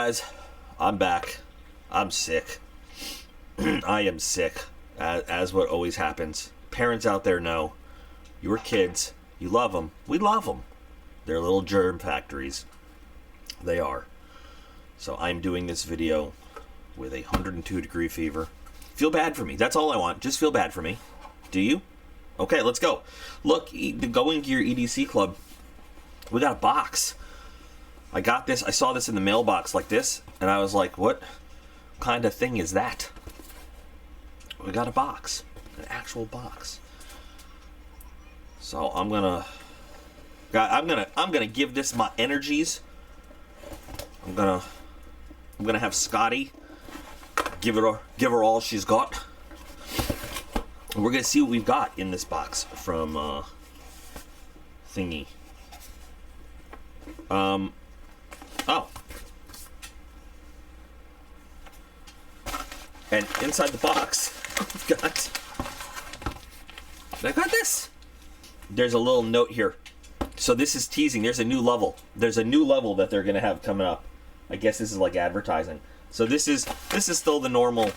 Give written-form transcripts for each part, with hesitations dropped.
guys, I'm back. I'm sick. I am sick, as what always happens. Parents out there know your kids, you love them. We love them. They're little germ factories. They are. So I'm doing this video with a 102-degree fever. Feel bad for me. That's all I want. Just feel bad for me. Do you? Okay, let's go. Look, going to your EDC club, we got a box. I got this. I saw this in the mailbox like this, and I was like, what kind of thing is that? We got a box. An actual box. So I'm gonna give this my energies. I'm gonna have Scotty give her all she's got. And we're gonna see what we've got in this box from thingy. Oh. And inside the box, we've got this. There's a little note here. So this is teasing. There's a new level. There's a new level that they're going to have coming up. I guess this is like advertising. So this is still the normal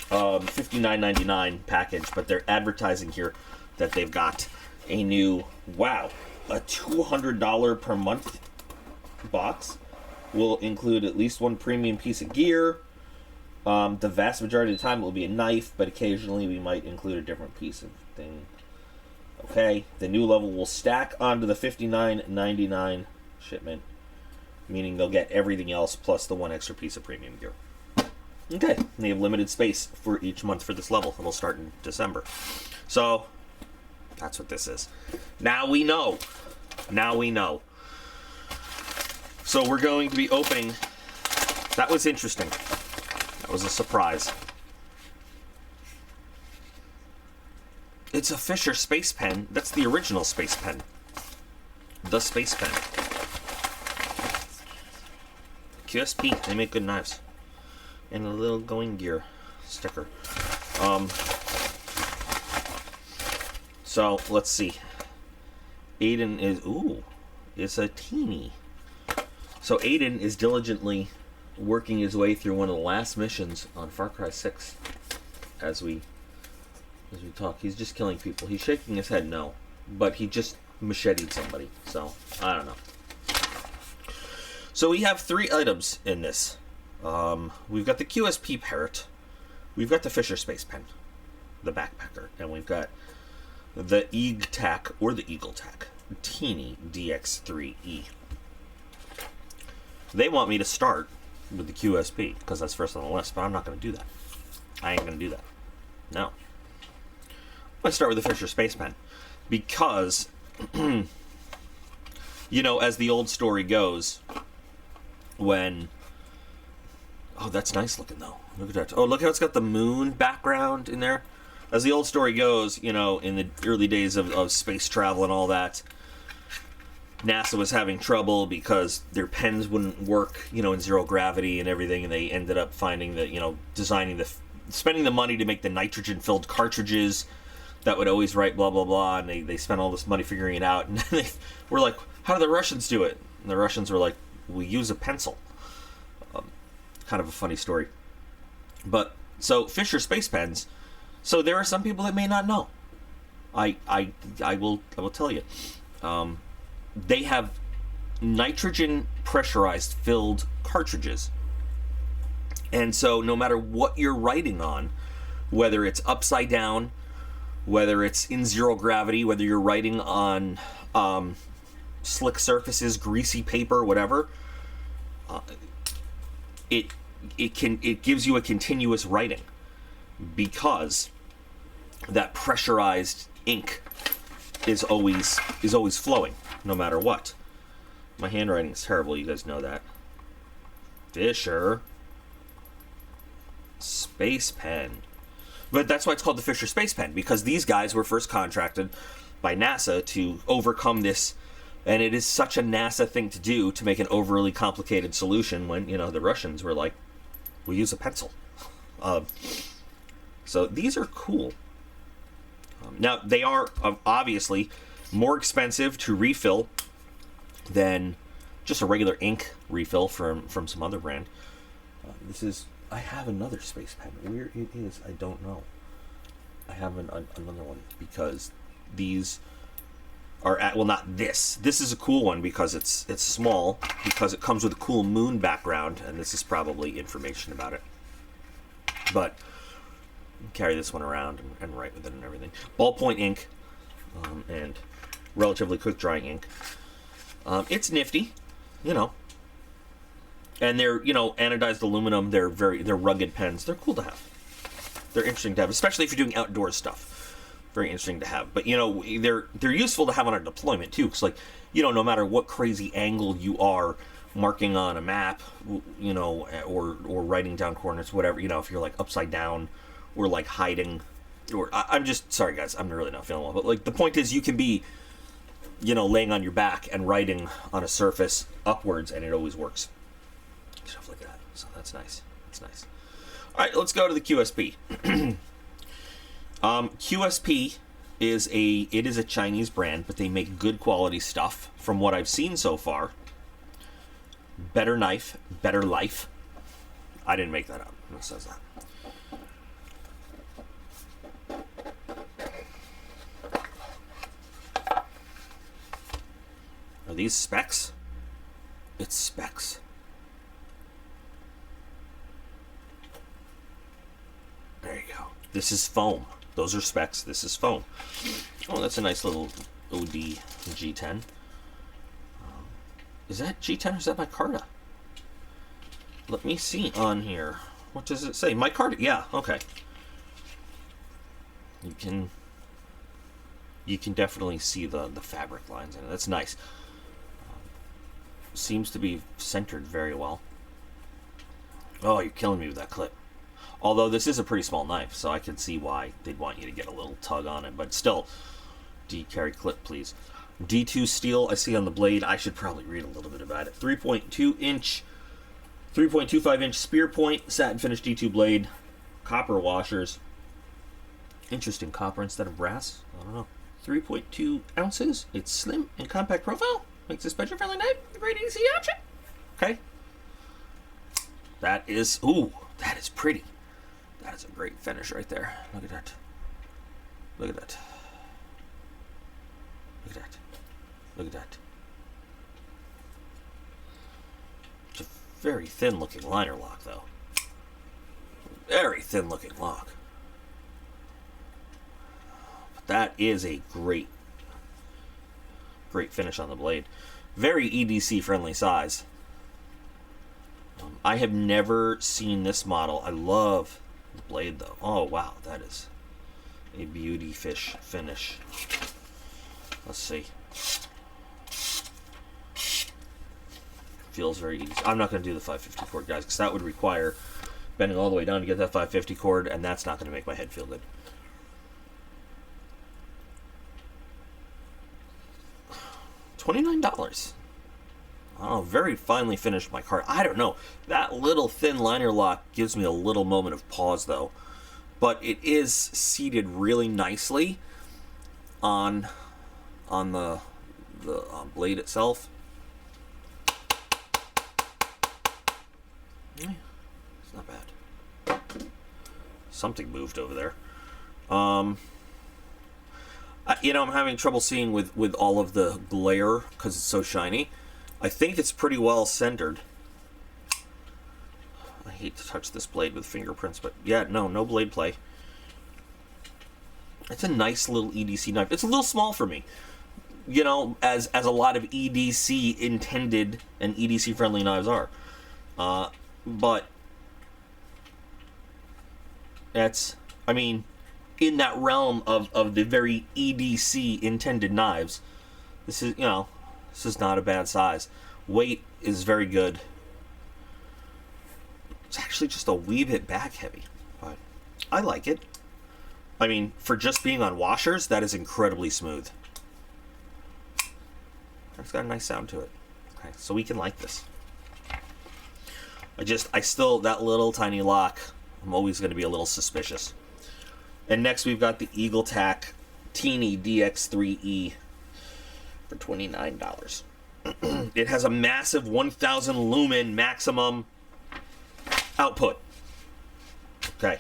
$59.99 package, but they're advertising here that they've got a new, wow, a $200 per month box. Will include at least one premium piece of gear. The vast majority of the time it will be a knife, but occasionally we might include a different piece of thing. Okay, the new level will stack onto the $59.99 shipment, meaning they'll get everything else plus the one extra piece of premium gear. Okay, they have limited space for each month for this level. It'll start in December. So, that's what this is. Now we know. Now we know. So we're going to be opening. That was interesting. That was a surprise. It's a Fisher Space Pen. That's the original Space Pen. The Space Pen. QSP. They make good knives. And a little going gear sticker. So let's see. Aiden is. Ooh, it's a teeny. So Aiden is diligently working his way through one of the last missions on Far Cry 6 as we talk. He's just killing people. He's shaking his head no, but he just macheted somebody. So, I don't know. So we have 3 items in this. We've got the QSP Parrot. We've got the Fisher Space Pen, the backpacker. And we've got the Eagletac or the Eagletac Teeny DX3E. They want me to start with the QSP because that's first on the list, but I'm not going to do that. I ain't going to do that. No. I'm going to start with the Fisher Space Pen because, you know, as the old story goes, when... Oh, that's nice looking, though. Look at that. Oh, look how it's got the moon background in there. As the old story goes, you know, in the early days of space travel and all that, NASA was having trouble because their pens wouldn't work, you know, in zero gravity and everything, and they ended up finding that, you know, spending the money to make the nitrogen-filled cartridges that would always write blah, blah, blah, and they spent all this money figuring it out, and then they were like, how do the Russians do it? And the Russians were like, we use a pencil. Kind of a funny story. But, so, Fisher Space Pens, so there are some people that may not know. I will tell you. They have nitrogen pressurized filled cartridges. And so no matter what you're writing on, whether it's upside down, whether it's in zero gravity, whether you're writing on slick surfaces, greasy paper, whatever, it gives you a continuous writing because that pressurized ink is always flowing. No matter what. My handwriting is terrible, you guys know that. Fisher Space Pen. But that's why it's called the Fisher Space Pen, because these guys were first contracted by NASA to overcome this, and it is such a NASA thing to do to make an overly complicated solution when, you know, the Russians were like, we use a pencil. So these are cool. Now, they are obviously more expensive to refill than just a regular ink refill from some other brand. This is, I have another space pen. Where it is, I don't know. I have another one because these are at, well, not this. This is a cool one because it's small, because it comes with a cool moon background, and this is probably information about it. But carry this one around and write with it and everything. Ballpoint ink, and relatively quick drying ink. It's nifty, you know. And they're, you know, anodized aluminum. They're rugged pens. They're cool to have. They're interesting to have, especially if you're doing outdoor stuff. Very interesting to have. But, you know, they're useful to have on a deployment too, because, like, you know, no matter what crazy angle you are marking on a map, you know, or writing down coordinates, whatever, you know, if you're like upside down or like hiding, or I'm just sorry guys, I'm really not feeling well, but like the point is, you can be, you know, laying on your back and writing on a surface upwards, and it always works. Stuff like that. So that's nice. That's nice. All right, let's go to the QSP. QSP is a Chinese brand, but they make good quality stuff from what I've seen so far. Better knife, better life. I didn't make that up. It says that. Are these specs? It's specs. There you go. This is foam. Those are specs. This is foam. Oh, that's a nice little OD G10. Is that G10 or is that micarta? Let me see on here. What does it say? Micarta. Yeah. Okay. You can definitely see the fabric lines in it. That's nice. Seems to be centered very well. Oh, you're killing me with that clip. Although this is a pretty small knife, so I can see why they'd want you to get a little tug on it. But still, D-carry clip, please. D2 steel, I see on the blade. I should probably read a little bit about it. 3.2 inch, 3.25 inch spear point, satin finish D2 blade, copper washers. Interesting, copper instead of brass. I don't know. 3.2 ounces. It's slim and compact profile. Makes this budget-friendly knife a great EDC option. Okay. That is, ooh, that is pretty. That is a great finish right there. Look at that. Look at that. Look at that. Look at that. It's a very thin-looking liner lock, though. Very thin-looking lock. But that is a great finish on the blade. Very EDC-friendly size. I have never seen this model. I love the blade, though. Oh, wow. That is a beauty fish finish. Let's see. Feels very easy. I'm not going to do the 550 cord, guys, because that would require bending all the way down to get that 550 cord, and that's not going to make my head feel good. $29. Oh, very finely finished micarta. I don't know. That little thin liner lock gives me a little moment of pause, though. But it is seated really nicely on the blade itself. Yeah, it's not bad. Something moved over there. You know, I'm having trouble seeing with all of the glare because it's so shiny. I think it's pretty well centered. I hate to touch this blade with fingerprints, but yeah, no blade play. It's a nice little EDC knife. It's a little small for me, you know, as a lot of EDC intended and EDC friendly knives are. But that's, I mean, in that realm of the very EDC intended knives, this is, you know, this is not a bad size. Weight is very good. It's actually just a wee bit back heavy, but I like it. I mean, for just being on washers, that is incredibly smooth. It's got a nice sound to it. Okay, so we can like this. I still, that little tiny lock, I'm always going to be a little suspicious. And next we've got the Eagletac Teeny DX3E for $29. It has a massive 1000 lumen maximum output. Okay.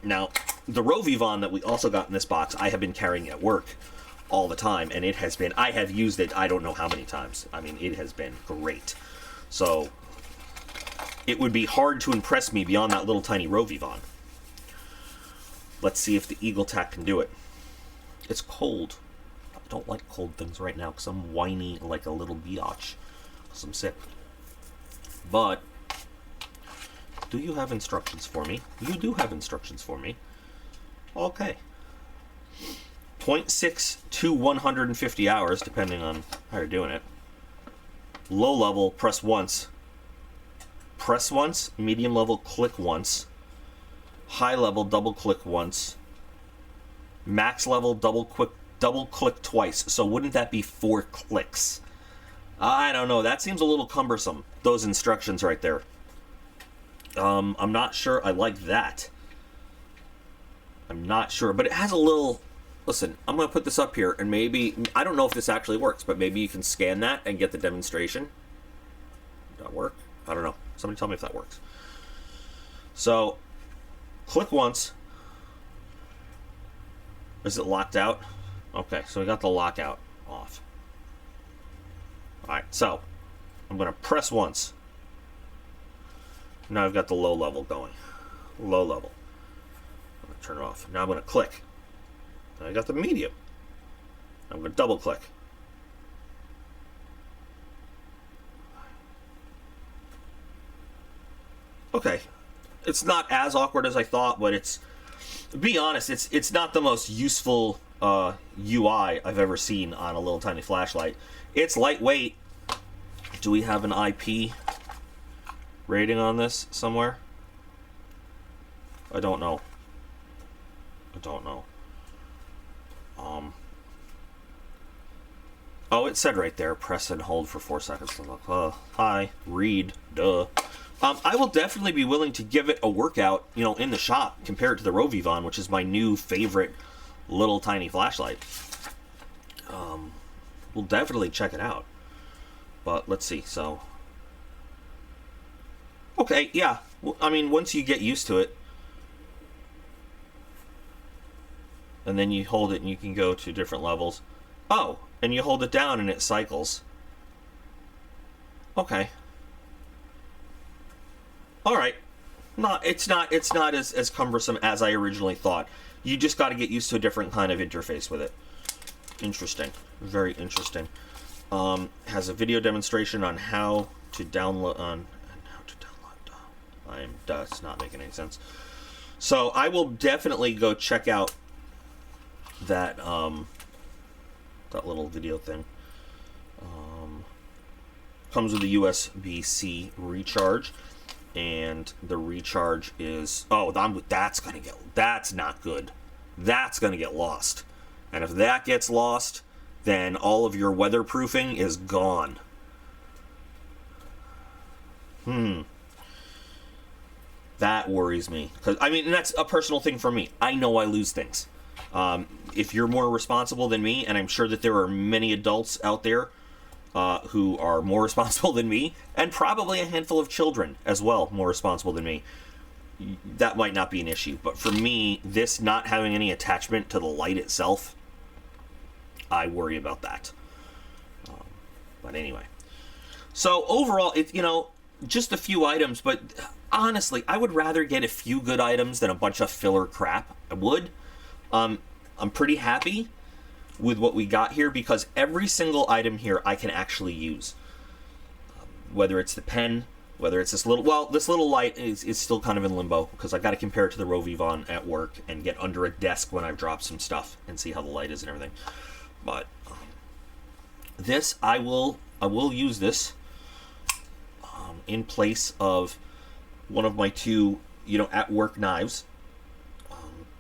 Now, the Rovivon that we also got in this box, I have been carrying at work all the time, and it has been, I have used it I don't know how many times. I mean, it has been great. So, it would be hard to impress me beyond that little tiny Rovivon. Let's see if the Eagletac can do it. It's cold. I don't like cold things right now because I'm whiny like a little biatch because I'm sick. But, do you have instructions for me? You do have instructions for me. Okay. 0.6 to 150 hours, depending on how you're doing it. Low level, press once. Press once. Medium level, click once. High level, double click once. Max level, double click twice. So wouldn't that be 4 clicks? I don't know. That seems a little cumbersome, those instructions right there. I'm not sure I like that. I'm not sure, but it has a little... Listen, I'm going to put this up here, and maybe... I don't know if this actually works, but maybe you can scan that and get the demonstration. Does that work? I don't know. Somebody tell me if that works. So, click once. Is it locked out? Okay, so we got the lockout off. Alright, so, I'm going to press once. Now I've got the low level going. Low level. I'm going to turn it off. Now I'm going to click. Now I got the medium. I'm going to double click. Okay. It's not as awkward as I thought, but it's... To be honest, it's not the most useful UI I've ever seen on a little tiny flashlight. It's lightweight. Do we have an IP rating on this somewhere? I don't know. I don't know. Oh, it said right there, press and hold for 4 seconds to look. Hi, read, duh. I will definitely be willing to give it a workout, you know, in the shop compared to the Rovivon, which is my new favorite little tiny flashlight. We'll definitely check it out. But let's see, so... Okay, yeah. I mean, once you get used to it, and then you hold it and you can go to different levels. Oh, and you hold it down and it cycles. Okay. Alright. It's not as cumbersome as I originally thought. You just got to get used to a different kind of interface with it. Interesting. Very interesting. Has a video demonstration on how to download it's not making any sense. So I will definitely go check out that that little video thing. Comes with a USB-C recharge, and the recharge is that's not good. That's gonna get lost, and if that gets lost, then all of your weatherproofing is gone. That worries me. Because, I mean, that's a personal thing for me. I know I lose things. If you're more responsible than me, and I'm sure that there are many adults out there who are more responsible than me, and probably a handful of children as well more responsible than me, that might not be an issue. But for me, this not having any attachment to the light itself, I worry about that. But anyway. So overall, it's, you know, just a few items, but honestly, I would rather get a few good items than a bunch of filler crap. I would. I'm pretty happy with what we got here because every single item here I can actually use. Whether it's the pen, whether it's this little... Well, this little light is still kind of in limbo because I got to compare it to the Rovivon at work and get under a desk when I've dropped some stuff and see how the light is and everything. But this, I will use this in place of one of my two, you know, at work knives.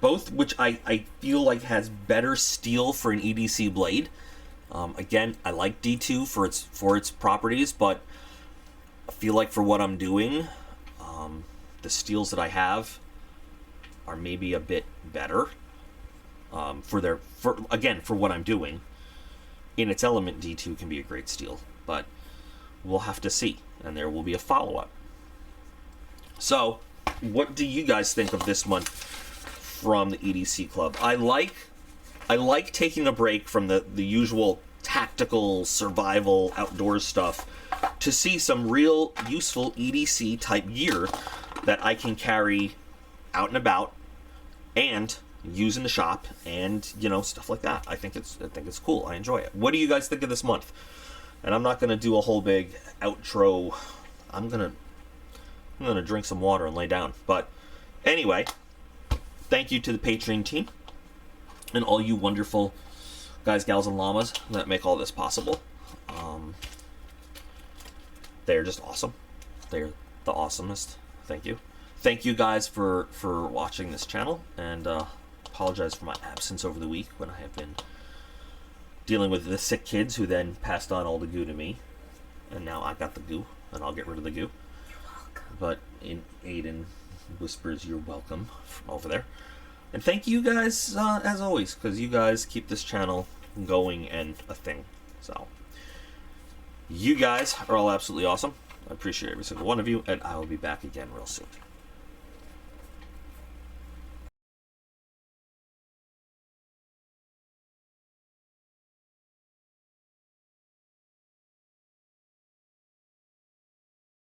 Both which I feel like has better steel for an EDC blade. Again, I like D2 for its properties, but I feel like for what I'm doing, the steels that I have are maybe a bit better for what I'm doing. in its element, D2 can be a great steal, but we'll have to see, and there will be a follow-up. So, what do you guys think of this month from the EDC Club? I like taking a break from the usual tactical survival outdoors stuff to see some real useful EDC type gear that I can carry out and about and use in the shop, and you know, stuff like that. I think it's cool. I enjoy it. What do you guys think of this month? And I'm not gonna do a whole big outro. I'm gonna drink some water and lay down. But anyway, thank you to the Patreon team and all you wonderful guys, gals, and llamas that make all this possible. They're just awesome. They're the awesomest. Thank you. Thank you guys for watching this channel, and apologize for my absence over the week when I have been dealing with the sick kids who then passed on all the goo to me, and now I got the goo, and I'll get rid of the goo. You're welcome. But Aiden whispers you're welcome from over there. And thank you guys, as always, because you guys keep this channel going and a thing. So, you guys are all absolutely awesome. I appreciate every single one of you, and I will be back again real soon.